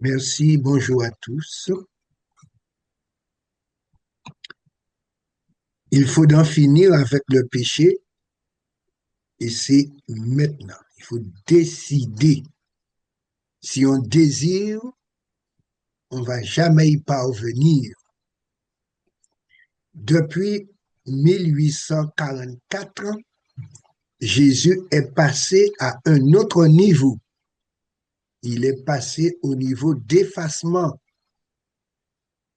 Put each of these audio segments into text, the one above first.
Merci, bonjour à tous. Il faut en finir avec le péché et c'est maintenant. Il faut décider. Si on désire, on ne va jamais y parvenir. Depuis 1844, Jésus est passé à un autre niveau. Il est passé au niveau d'effacement.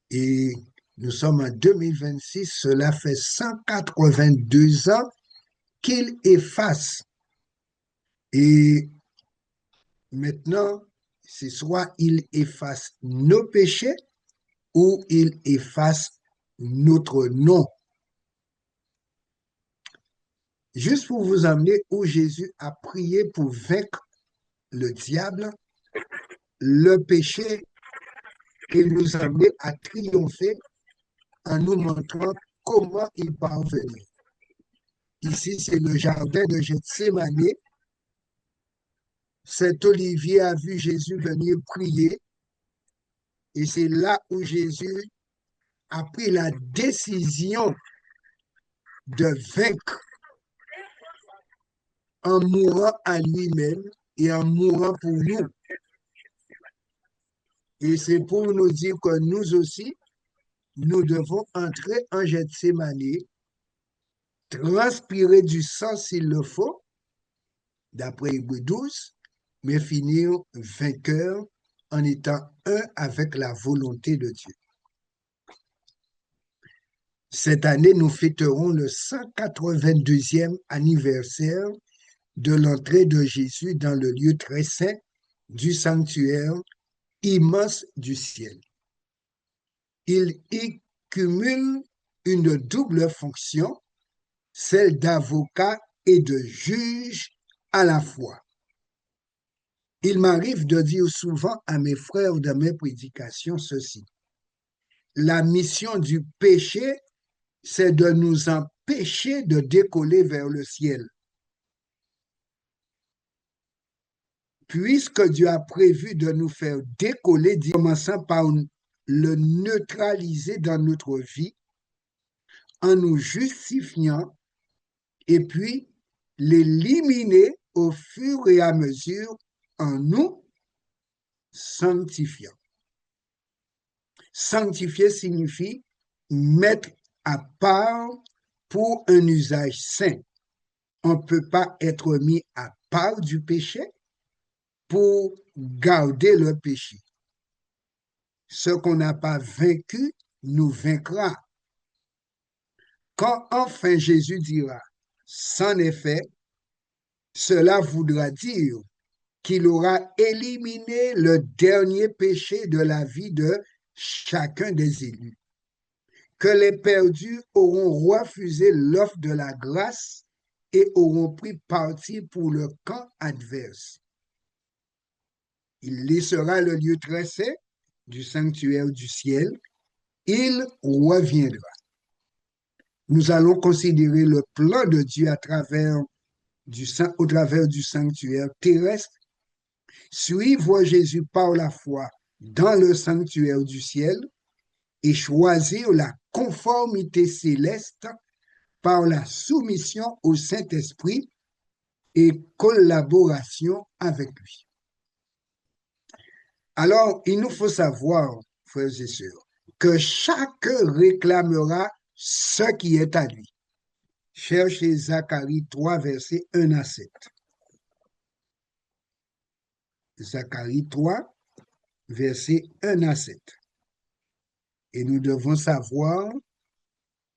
Et nous sommes en 2026, cela fait 182 ans qu'il efface. Et maintenant, c'est soit il efface nos péchés ou il efface notre nom. Juste pour vous amener où Jésus a prié pour vaincre le diable, le péché, il nous a amené à triompher en nous montrant comment il parvenait. Ici, c'est le jardin de Gethsémane. Cet olivier a vu Jésus venir prier et c'est là où Jésus a pris la décision de vaincre en mourant à lui-même et en mourant pour nous. Et c'est pour nous dire que nous aussi, nous devons entrer en Gethsémane, transpirer du sang s'il le faut, d'après Hébreux 12, mais finir vainqueur en étant un avec la volonté de Dieu. Cette année, nous fêterons le 182e anniversaire de l'entrée de Jésus dans le lieu très saint du sanctuaire immense du ciel. Il y cumule une double fonction, celle d'avocat et de juge à la fois. Il m'arrive de dire souvent à mes frères dans mes prédications ceci. La mission du péché, c'est de nous empêcher de décoller vers le ciel. Puisque Dieu a prévu de nous faire décoller, commençant par le neutraliser dans notre vie, en nous justifiant, et puis l'éliminer au fur et à mesure en nous sanctifiant. Sanctifier signifie mettre à part pour un usage saint. On ne peut pas être mis à part du péché pour garder le péché. Ce qu'on n'a pas vaincu nous vaincra. Quand enfin Jésus dira, c'en est fait, cela voudra dire qu'il aura éliminé le dernier péché de la vie de chacun des élus, que les perdus auront refusé l'offre de la grâce et auront pris parti pour le camp adverse. Il laissera le lieu très saint du sanctuaire du ciel, il reviendra. Nous allons considérer le plan de Dieu au travers du sanctuaire terrestre, suivre Jésus par la foi dans le sanctuaire du ciel et choisir la conformité céleste par la soumission au Saint-Esprit et collaboration avec lui. Alors, il nous faut savoir, frères et sœurs, que chacun réclamera ce qui est à lui. Cherchez Zacharie 3, versets 1 à 7. Zacharie 3, versets 1 à 7. Et nous devons savoir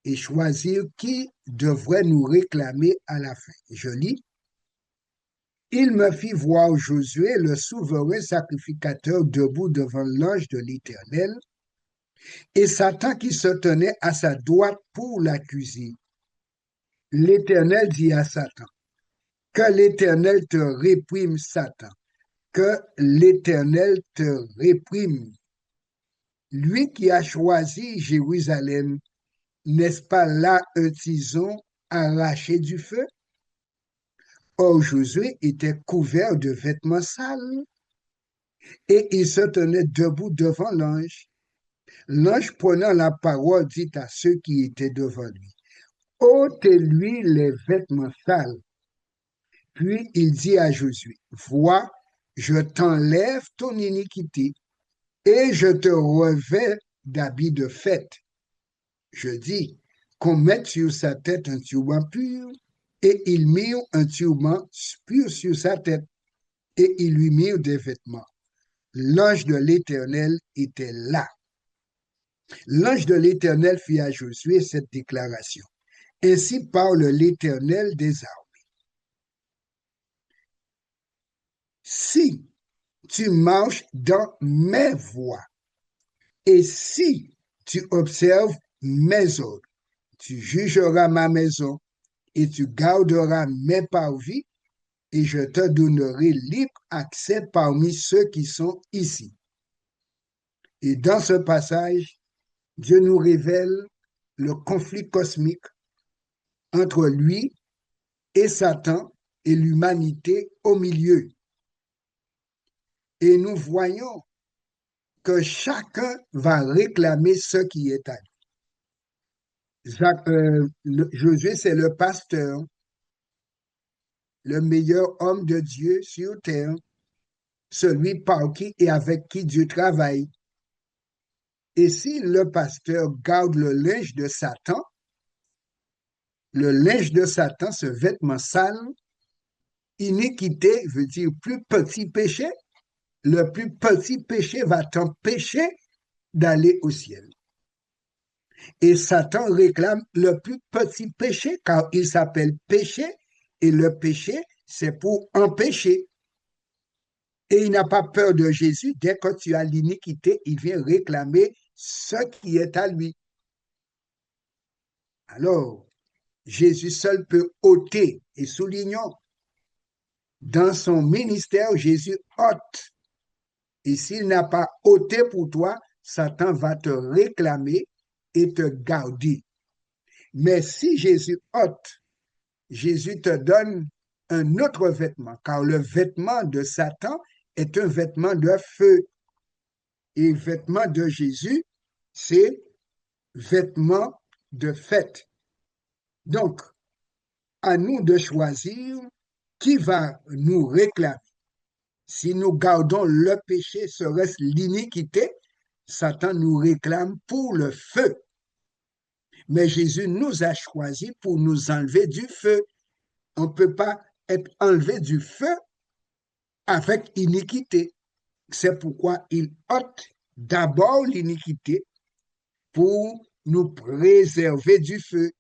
et choisir qui devrait nous réclamer à la fin. Je lis. Il me fit voir Josué, le souverain sacrificateur, debout devant l'ange de l'Éternel, et Satan qui se tenait à sa droite pour l'accuser. L'Éternel dit à Satan, que l'Éternel te réprime, Satan, que l'Éternel te réprime. Lui qui a choisi Jérusalem, n'est-ce pas là un tison arraché du feu? Or, Josué était couvert de vêtements sales Et il se tenait debout devant l'ange. L'ange prenant la parole dit à ceux qui étaient devant lui, ôtez-lui les vêtements sales. Puis il dit à Josué, vois, je t'enlève ton iniquité et je te revêts d'habits de fête. Je dis qu'on mette sur sa tête un turban pur, et ils mirent un turban pur sur sa tête, et ils lui mirent des vêtements. L'ange de l'Éternel était là. L'ange de l'Éternel fit à Josué cette déclaration. Ainsi parle l'Éternel des armées. Si tu marches dans mes voies, et si tu observes mes ordres, tu jugeras ma maison et tu garderas mes parvis, et je te donnerai libre accès parmi ceux qui sont ici. Et dans ce passage, Dieu nous révèle le conflit cosmique entre lui et Satan et l'humanité au milieu. Et nous voyons que chacun va réclamer ce qui est à lui. Josué, c'est le pasteur, le meilleur homme de Dieu sur terre, celui par qui et avec qui Dieu travaille. Et si le pasteur garde le linge de Satan, ce vêtement sale, iniquité veut dire plus petit péché, le plus petit péché va t'empêcher d'aller au ciel. Et Satan réclame le plus petit péché car il s'appelle péché et le péché, c'est pour empêcher. Et il n'a pas peur de Jésus. Dès que tu as l'iniquité, il vient réclamer ce qui est à lui. Alors, Jésus seul peut ôter, et soulignons, dans son ministère, Jésus ôte. Et s'il n'a pas ôté pour toi, Satan va te réclamer et te garder. Mais si Jésus ôte, Jésus te donne un autre vêtement, car le vêtement de Satan est un vêtement de feu. Et le vêtement de Jésus, c'est vêtement de fête. Donc, à nous de choisir qui va nous réclamer. Si nous gardons le péché, serait-ce l'iniquité, Satan nous réclame pour le feu. Mais Jésus nous a choisis pour nous enlever du feu. On ne peut pas être enlevé du feu avec iniquité. C'est pourquoi il ôte d'abord l'iniquité pour nous préserver du feu.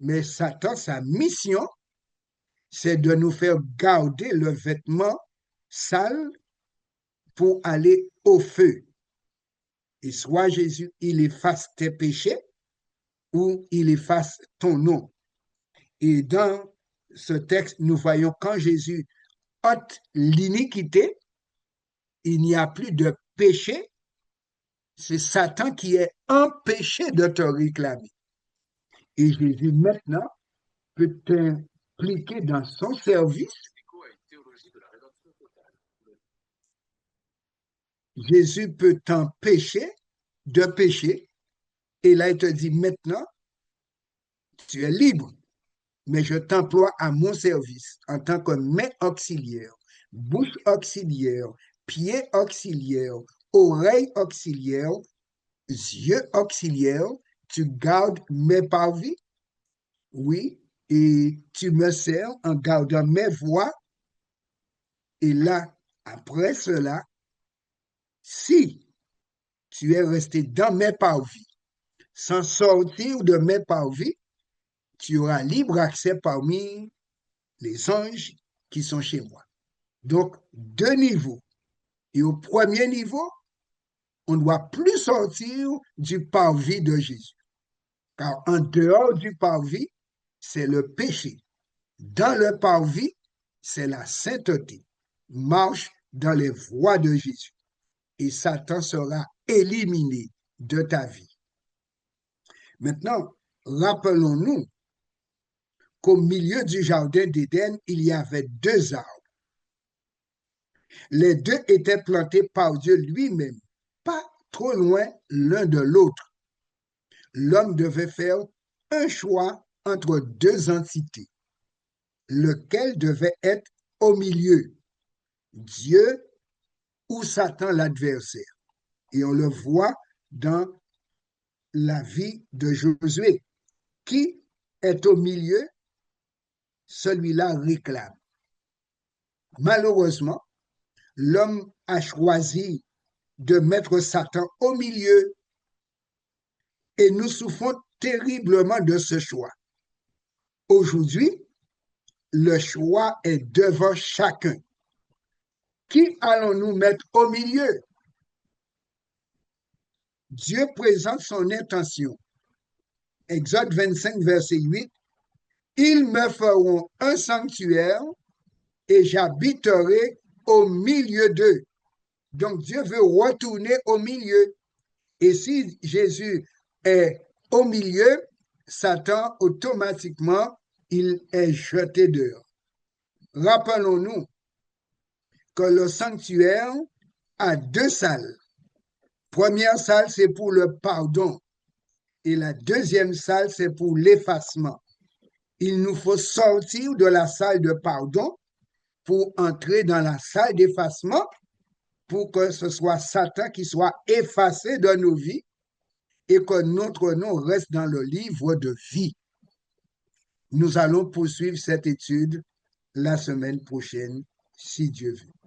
Mais Satan, sa mission, c'est de nous faire garder le vêtement sale pour aller au feu. Et soit Jésus, il efface tes péchés ou il efface ton nom. Et dans ce texte, nous voyons quand Jésus ôte l'iniquité, il n'y a plus de péché, c'est Satan qui est empêché de te réclamer. Et Jésus maintenant peut t'impliquer dans son service. Jésus peut t'empêcher de pécher. Et là, il te dit maintenant, tu es libre, mais je t'emploie à mon service en tant que main auxiliaire, bouche auxiliaire, pied auxiliaire, oreille auxiliaire, yeux auxiliaires. Tu gardes mes parvis, oui, et tu me sers en gardant mes voies. Et là, après cela, si tu es resté dans mes parvis, sans sortir de mes parvis, tu auras libre accès parmi les anges qui sont chez moi. Donc, deux niveaux. Et au premier niveau, on ne doit plus sortir du parvis de Jésus. Car en dehors du parvis, c'est le péché. Dans le parvis, c'est la sainteté. Marche dans les voies de Jésus. Et Satan sera éliminé de ta vie. Maintenant, rappelons-nous qu'au milieu du jardin d'Éden, il y avait deux arbres. Les deux étaient plantés par Dieu lui-même, pas trop loin l'un de l'autre. L'homme devait faire un choix entre deux entités, lequel devait être au milieu, Dieu ou Satan l'adversaire. Et on le voit dans la vie de Josué. Qui est au milieu, celui-là réclame. Malheureusement, l'homme a choisi de mettre Satan au milieu et nous souffrons terriblement de ce choix. Aujourd'hui, le choix est devant chacun. Qui allons-nous mettre au milieu? Dieu présente son intention. Exode 25, verset 8. Ils me feront un sanctuaire et j'habiterai au milieu d'eux. Donc Dieu veut retourner au milieu. Et si Jésus est au milieu, Satan, automatiquement, il est jeté dehors. Rappelons-nous que le sanctuaire a deux salles. Première salle, c'est pour le pardon. Et la deuxième salle, c'est pour l'effacement. Il nous faut sortir de la salle de pardon pour entrer dans la salle d'effacement pour que ce soit Satan qui soit effacé de nos vies et que notre nom reste dans le livre de vie. Nous allons poursuivre cette étude la semaine prochaine, si Dieu veut.